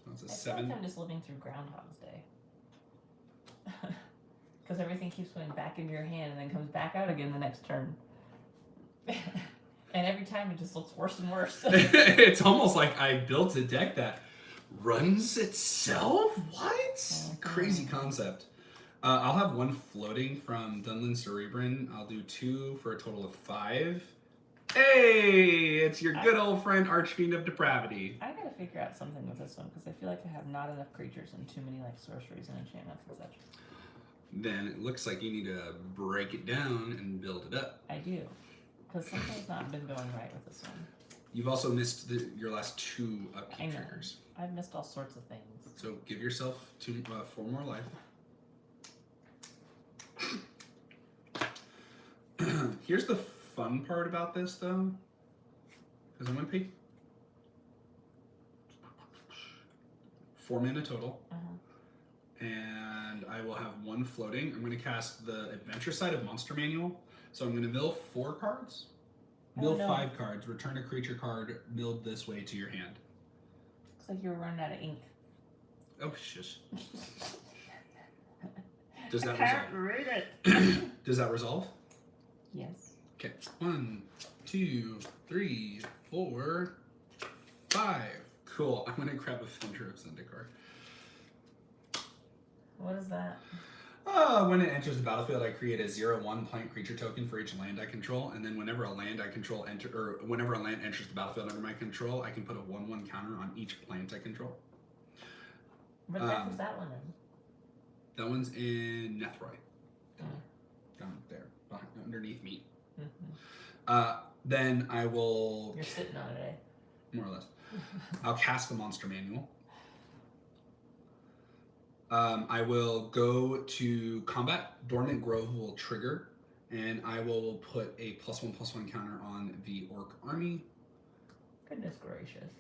So that's a I feel 7. like I'm just living through Groundhog's Day. Because everything keeps going back into your hand and then comes back out again the next turn. And every time it just looks worse and worse. It's almost like I built a deck that runs itself? What? Mm-hmm. Crazy concept. I'll have 1 floating from Dunland Cerebrine. I'll do 2 for a total of 5. Hey! It's your good old friend Archfiend of Depravity. I gotta figure out something with this one because I feel like I have not enough creatures and too many like sorceries and enchantments and such. Then it looks like you need to break it down and build it up. I do. Because something's not been going right with this one. You've also missed your last 2 upkeep I know. triggers. I've missed all sorts of things. So give yourself 4 more life. Here's the fun part about this, though, because I'm going to pay 4 mana total, and I will have 1 floating. I'm going to cast the Adventure Side of Monster Manual, so I'm going to mill 4 cards, mill 5 cards, return a creature card milled this way to your hand. Looks like you were running out of ink. Oh, shush. Does that can't resolve? read it. Does that resolve? Yes. Okay. 1, 2, 3, 4, 5. Cool. I'm gonna grab a Thunder of Zendikar. What is that? When it enters the battlefield, I create a 0/1 plant creature token for each land I control, and then whenever a land I control whenever a land enters the battlefield under my control, I can put a 1/1 counter on each plant I control. What deck was that one in? That one's in Nethroi. Down there, underneath me. Then I will. You're sitting on it, eh? More or less. I'll cast the Monster Manual. I will go to combat. Dormant Grove will trigger, and I will put a +1/+1 counter on the Orc army. Goodness gracious.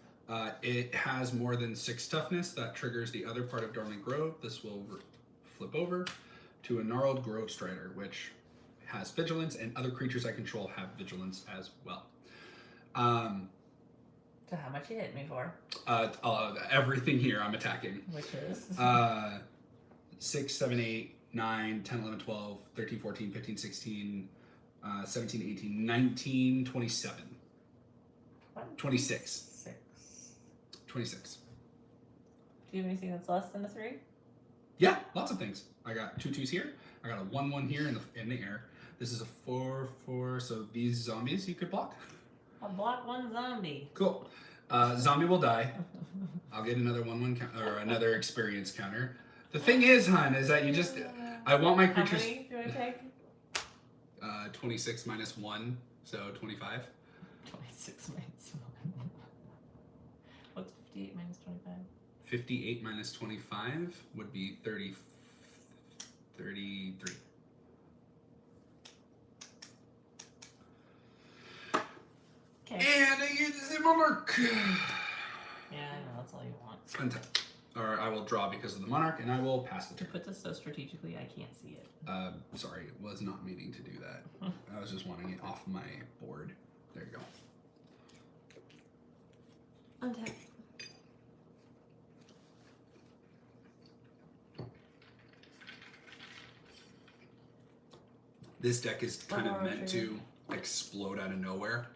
It has more than 6 toughness. That triggers the other part of Dormant Grove. This will flip over to a Gnarled Grove Strider, which has vigilance, and other creatures I control have vigilance as well. So how much you hit me for? Everything here I'm attacking. Which is? 6, 7, 8, 9, 10, 11, 12, 13, 14, 15, 16, 17, 18, 19, 27. 26. 26. Do you have anything that's less than a 3? Yeah, lots of things. I got 2 2s here. I got a 1/1 here in the air. This is a 4/4. So these zombies you could block. I'll block 1 zombie. Cool. Zombie will die. I'll get another 1/1 or another experience counter. The thing is, hun, is that you just. I want my creatures. How many do I take? 26 minus 1, so 25. 26 minus 1. What's 58 minus 25? 58 minus 25 would be 33. Okay. And I get the Monarch. Yeah, I know, that's all you want. Untap. Or I will draw because of the Monarch, and I will pass the To turn. put this so strategically, I can't see it. Sorry, was not meaning to do that. I was just wanting it off my board. There you go. Untap. This deck is kind of meant to explode out of nowhere.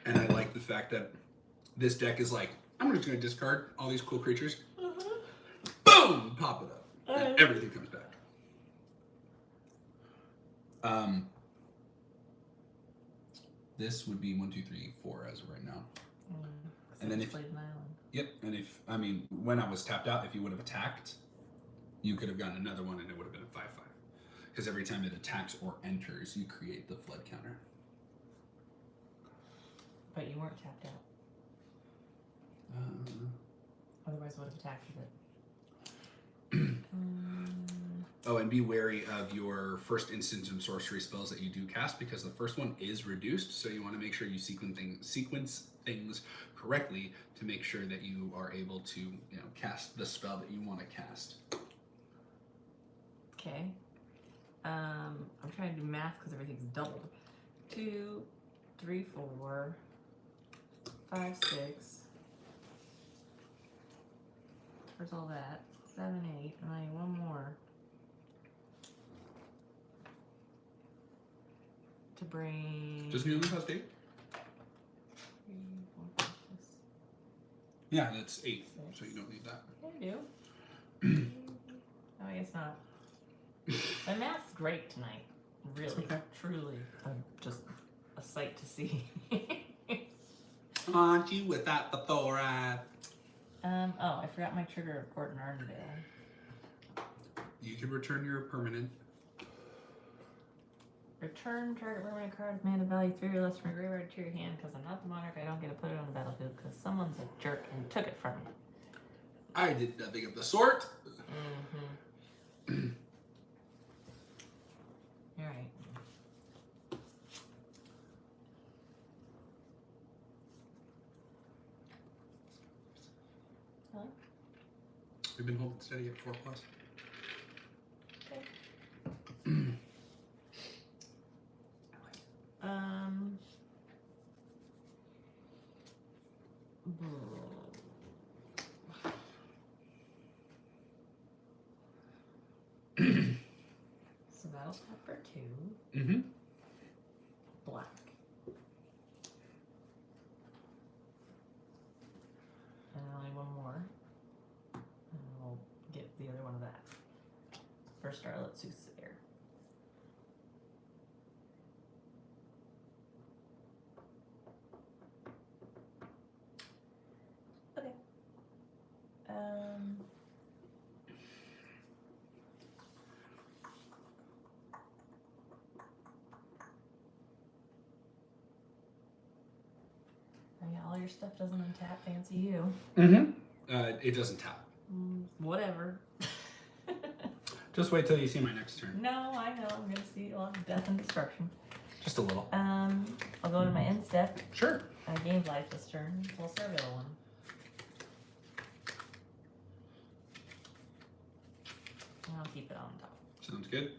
And I like the fact that this deck is like, I'm just going to discard all these cool creatures. Boom! Pop it up. And everything comes back. This would be 1, 2, 3, 4 as of right now. And then if played an island. Yep, and if I mean when I was tapped out, if you would have attacked, you could have gotten another one, and it would have been a 5/5. because every time it attacks or enters, you create the flood counter. But you weren't tapped out. Otherwise, I would have attacked with it. Oh, and be wary of your first instant and sorcery spells that you do cast, because the first one is reduced, so you want to make sure you sequence things correctly to make sure that you are able to, you know, cast the spell that you want to cast. Okay. I'm trying to do math because everything's doubled. 2, 3, 4, 5, 6. Where's all that? 7, 8, and I need one more. To bring... Doesn't he only cost 8? 3, 4, 5, 6. Yeah, that's 8, so you don't need that. Yeah, I do. Oh, I guess not. My math's great tonight. Really, okay. Truly. Just a sight to see. Aren't you with that Bathora? Oh, I forgot my trigger of Court and Arndale. You can return your permanent. Return target permanent card with mana value 3 or less from your graveyard to your hand. Because I'm not the monarch, I don't get to put it on the battlefield because someone's a jerk and took it from me. I did nothing of the sort. Mm-hmm. All right. Huh? We've been holding steady at 4+. Okay. So that'll pepper 2. Mm-hmm. Black. And only one more. And we'll get the other one of that. First Starlet Soothsayer. Okay. Yeah, all your stuff doesn't untap, fancy you. Mm-hmm. It doesn't tap. Whatever. Just wait till you see my next turn. No, I know. I'm gonna see a lot of death and destruction. Just a little. I'll go to my end step. Sure. I gained life this turn, so I'll start the other one. And I'll keep it on top. Sounds good.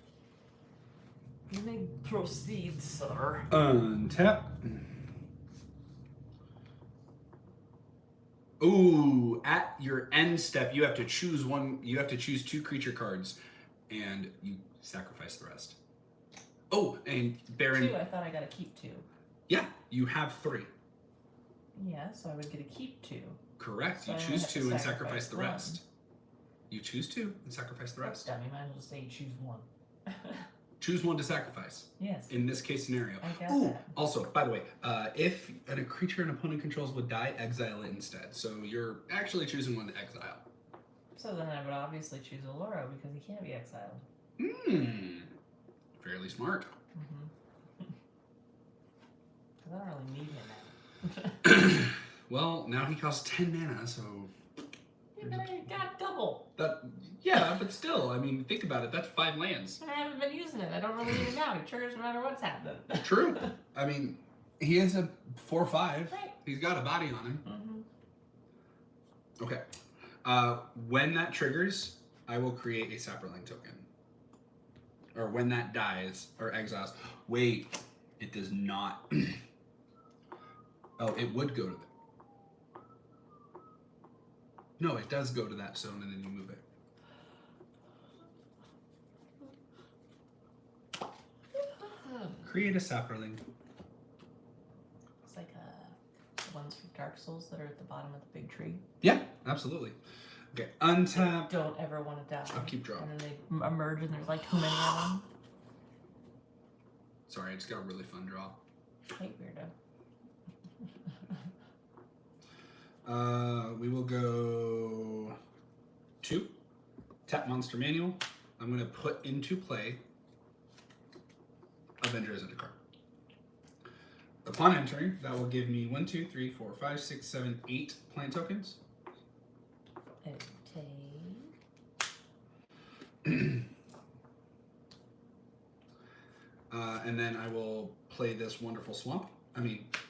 You may proceed, sir. Untap. Ooh, at your end step, you have to choose one. You have to choose 2 creature cards, and you sacrifice the rest. Oh, and Baron. 2, I thought I got to keep 2. Yeah, you have 3. Yeah, so I would get to keep 2. Correct. So You I choose have to 2 and sacrifice sacrifice the one. rest. You choose 2 and sacrifice the rest. Dummy, might as well say you choose 1. Choose 1 to sacrifice. Yes. In this case scenario. I got Ooh, that. also, by the way, if a creature an opponent controls would die, exile it instead. So you're actually choosing one to exile. So then I would obviously choose Oloro because he can't be exiled. Fairly smart. Because I don't really need him now. Well, now he costs 10 mana, so... Yeah, but I got double. Yeah, but still, I mean, think about it. That's 5 lands. And I haven't been using it. I don't really need it now. It triggers no matter what's happening. True. I mean, he is a 4/5. Right. He's got a body on him. Mm-hmm. Okay. When that triggers, I will create a Saproling token. Or when that dies, or exiles. Wait, it does not. Oh, it would go to the... No, it does go to that zone and then you move it. Create a Saproling. It's like the ones from Dark Souls that are at the bottom of the big tree. Yeah, absolutely. Okay, untap. Don't ever want to die. I'll keep drawing. And then they emerge and there's like too many of them. Sorry, I just got a really fun draw. Hey, weirdo. We will go 2. Tap Monster Manual. I'm going to put into play Avengers into card. Upon entering, that will give me 1, 2, 3, 4, 5, 6, 7, 8 plant tokens. Okay. And then I will play this wonderful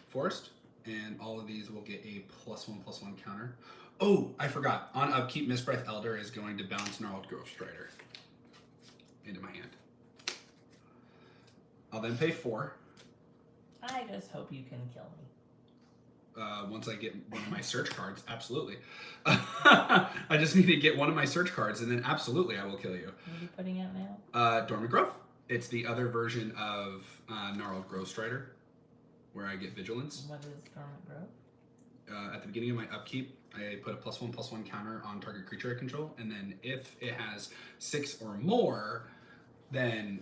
forest, and all of these will get a +1/+1 counter. Oh, I forgot. On upkeep, Mistbreath Elder is going to bounce Gnarled Growth Strider into my hand. I'll then pay 4. I just hope you can kill me. Once I get one of my search cards, absolutely. I just need to get one of my search cards, and then absolutely I will kill you. What are you putting out now? Dormant Growth. It's the other version of Gnarled Growth Strider, where I get Vigilance. What is Dormant Growth? At the beginning of my upkeep, I put a +1/+1 counter on target creature I control, and then if it has 6 or more, then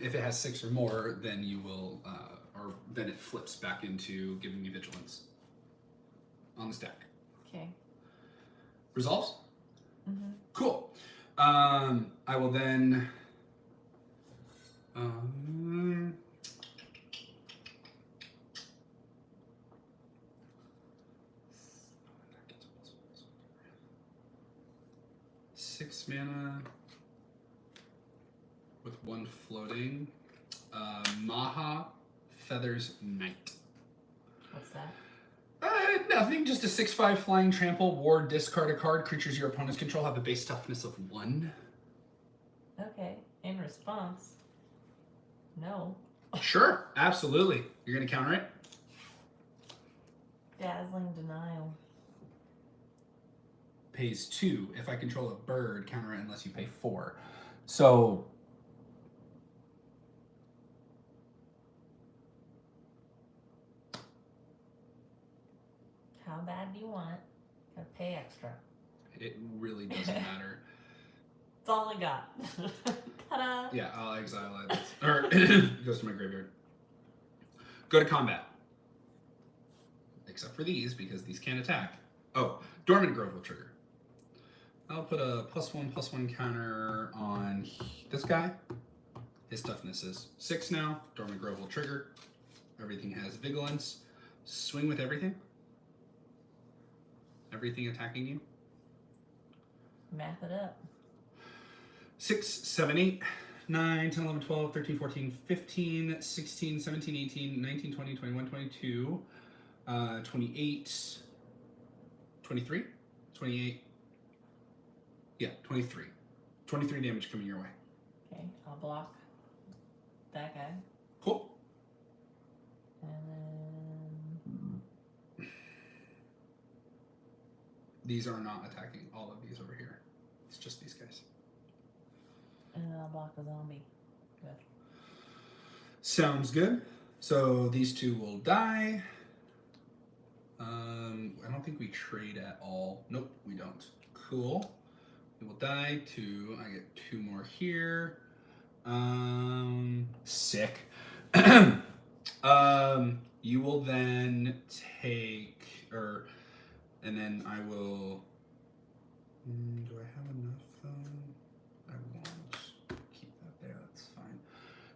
you will, or then it flips back into giving me Vigilance on the stack. Okay. Resolves? Mm-hmm. Cool. I will then. Six mana with 1 floating. Maha Feathers Knight. What's that? Nothing, just a 6/5 flying trample, ward, discard a card. Creatures your opponents control have a base toughness of 1. Okay. In response, no. Sure, absolutely. You're gonna counter it? Dazzling Denial. Pays 2. If I control a bird, counter it unless you pay 4. So How bad do you want it? Gotta pay extra. it really doesn't matter. That's all I got. Ta-da! Yeah, I'll exile it. Or it goes to my graveyard. Go to combat. Except for these, because these can't attack. Oh, Dormant Grove will trigger. I'll put a +1/+1 counter on this guy. His toughness is 6 now. Dormant Grove will trigger. Everything has Vigilance. Swing with everything. Everything attacking you. Math it up. 6, 7, 8, 9, 10, 11, 12, 13, 14, 15, 16, 17, 18, 19, 20, 21, 22, 28, 23, 28. Yeah, 23. 23 damage coming your way. Okay, I'll block that guy. Cool. And then These are not attacking all of these over here. It's just these guys. And then I'll block a zombie. Good. Sounds good. So these 2 will die. I don't think we trade at all. Nope, we don't. Cool. It will die. 2. I get 2 more here. Sick. You will then take, and then I will. Do I have enough? I won't keep that there. That's fine.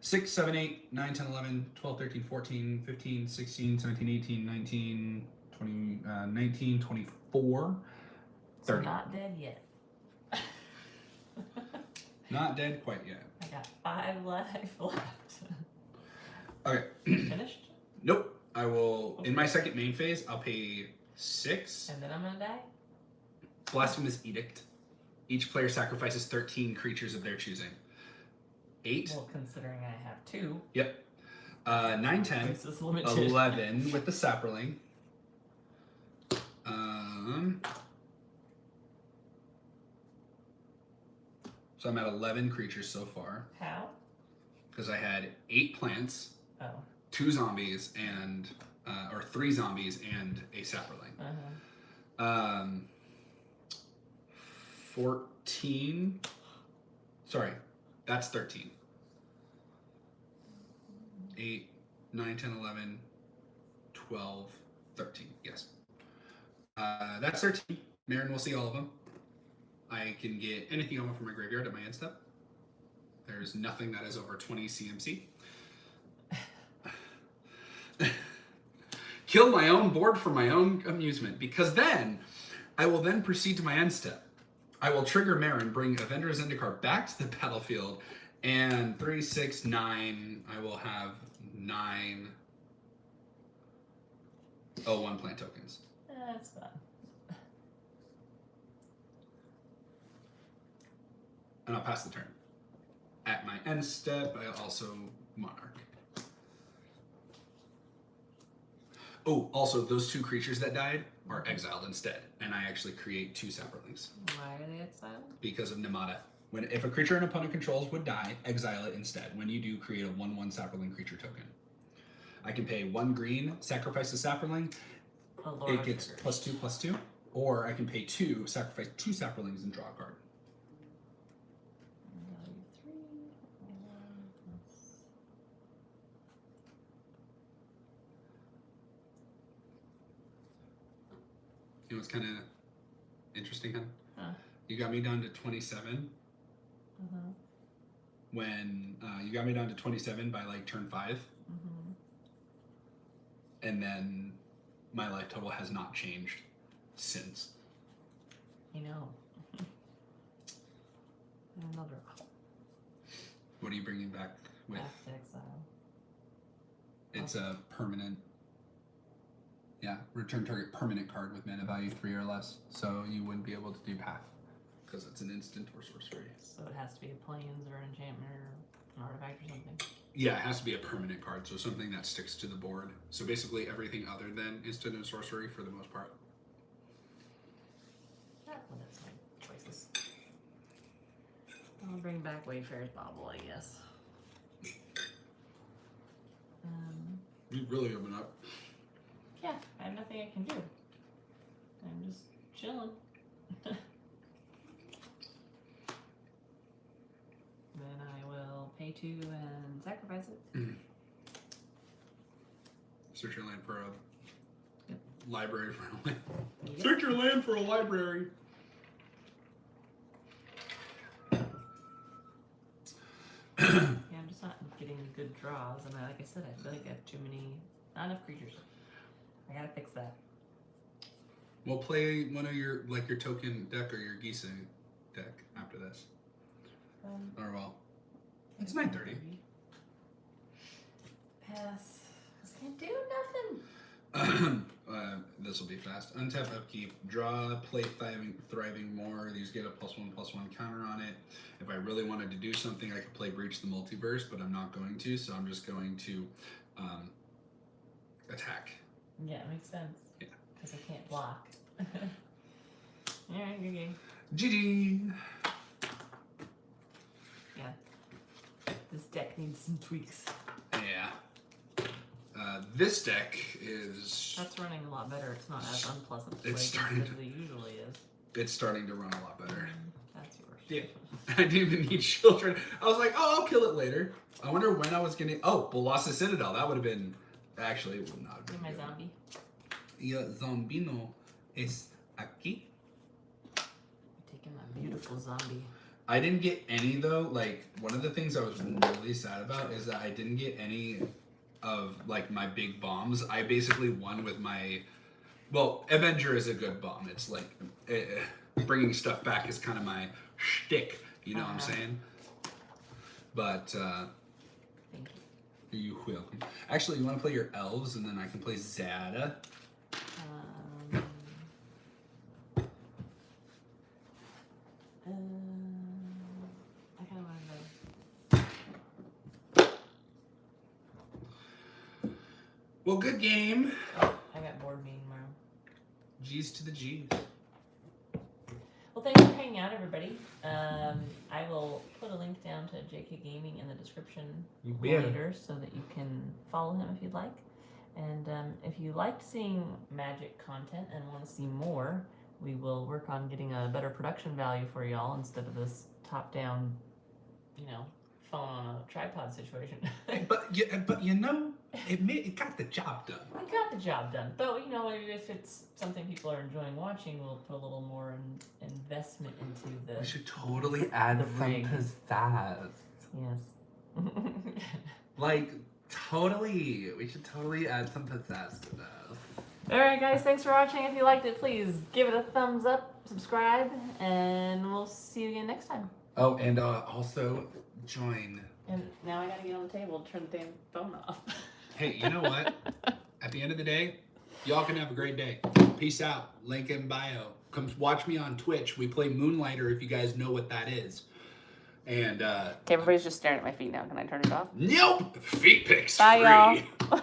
6, 7, 8, 9, 10, 11, 12, 13, 14, 15, 16, 17, 18, 19, 20, 19, 24, 30. So not dead yet. Not dead quite yet. I got 5 life left. Okay. Finished? Nope. I will, in my second main phase, I'll pay 6. And then I'm gonna die? Blasphemous Edict. Each player sacrifices 13 creatures of their choosing. 8. Well, considering I have 2. Yep. 9, 10, This is limited. 11 with the Sapperling. So I'm at 11 creatures so far. How? Because I had 8 plants, Oh. 2 zombies, and or 3 zombies and a Sapperling. 14. Sorry, that's 13. 8, 9, 10, 11, 12, 13. Yes. That's 13. Meren will see all of them. I can get anything I want from my graveyard at my end step. There's nothing that is over 20 CMC. Kill my own board for my own amusement, because then I will then proceed to my end step. I will trigger Meren, bring Avenger's Zendikar back to the battlefield, and 3, 6, 9. I will have 9 1 plant tokens. That's fun. And I'll pass the turn. At my end step, I also Monarch. Oh, also, those 2 creatures that died are exiled instead, and I actually create 2 saplings. Why are they exiled? Because of Namada. If a creature an opponent controls would die, exile it instead. When you do, create a 1/1 sapling creature token. I can pay 1 green, sacrifice a sapling. Oloro It gets triggers. +2/+2. Or I can pay 2, sacrifice 2 saplings, and draw a card. Value 3, 1 plus. You know what's kind of interesting, huh? Huh. You got me down to 27. Uh-huh. When you got me down to 27 by like turn 5. Mm-hmm. And then my life total has not changed since. You know. Another What are you bringing back with? path to exile. It's a permanent. Yeah, return target permanent card with mana value 3 or less. So you wouldn't be able to do path because it's an instant or sorcery. So it has to be a plains or enchantment or an artifact or something. Yeah, it has to be a permanent card, so something that sticks to the board. So basically everything other than instant and sorcery for the most part. That limits my choices. I'll bring back Wayfarer's Bauble, I guess. You really open up. Yeah, I have nothing I can do. I'm just chilling. Then I will pay 2 and sacrifice it. Search your land for a Yep. library for a land. Yep. Search your land for a library. Yeah, I'm just not getting good draws, and like I said, I feel like I have too many, not enough creatures. I gotta fix that. We'll play one of your your token deck or your Gisa deck after this. Or well, it's 9:30. Pass. 'Cause I can't do nothing. This will be fast. Untap, upkeep, draw, play thriving more. These get a +1/+1 counter on it. If I really wanted to do something, I could play Breach the Multiverse, but I'm not going to, so I'm just going to attack. Yeah, it makes sense. Yeah. Because I can't block. Alright, good game. GG! Yeah. This deck needs some tweaks. Yeah. This deck is... That's running a lot better. It's not as unpleasant as It's it starting to- usually is. It's starting to run a lot better. That's yours. Yeah. I didn't even need children. I was like, oh, I'll kill it later. I wonder when I was gonna... Oh, Bolasa Citadel. That would have been... Actually, it would not have been You're my good. zombie. Your zombino es aquí. Taking that beautiful zombie. I didn't get any, though. Like, one of the things I was really sad about is that I didn't get any of, like, my big bombs. I basically won with my... Well, Avenger is a good bomb. It's like... bringing stuff back is kind of my shtick. You know what I'm saying? But, Thank you. you're welcome. Actually, you want to play your elves, and then I can play Zada. I kind of want to know. Well, good game. Oh, I got board meeting tomorrow. G's to the G's. Well, thanks for hanging out, everybody. I will put a link down to JayCayGaming in the description You better. later so that you can follow him if you'd like. And if you liked seeing Magic content and want to see more, we will work on getting a better production value for y'all instead of this top-down, phone on a tripod situation. But you know, it got the job done. We got the job done. But, if it's something people are enjoying watching, we'll put a little more investment into the... We should totally add The some rig. pizzazz. Yes. Like, totally. We should totally add some pizzazz to this. Alright guys, thanks for watching. If you liked it, please give it a thumbs up, subscribe, and we'll see you again next time. Oh, and also join. And now I gotta get on the table and turn the damn phone off. Hey, you know what? At the end of the day, y'all can have a great day. Peace out. Link in bio. Come watch me on Twitch. We play Moonlighter if you guys know what that is. And Okay, everybody's just staring at my feet now. Can I turn it off? nope! Feet pics Bye, free. y'all.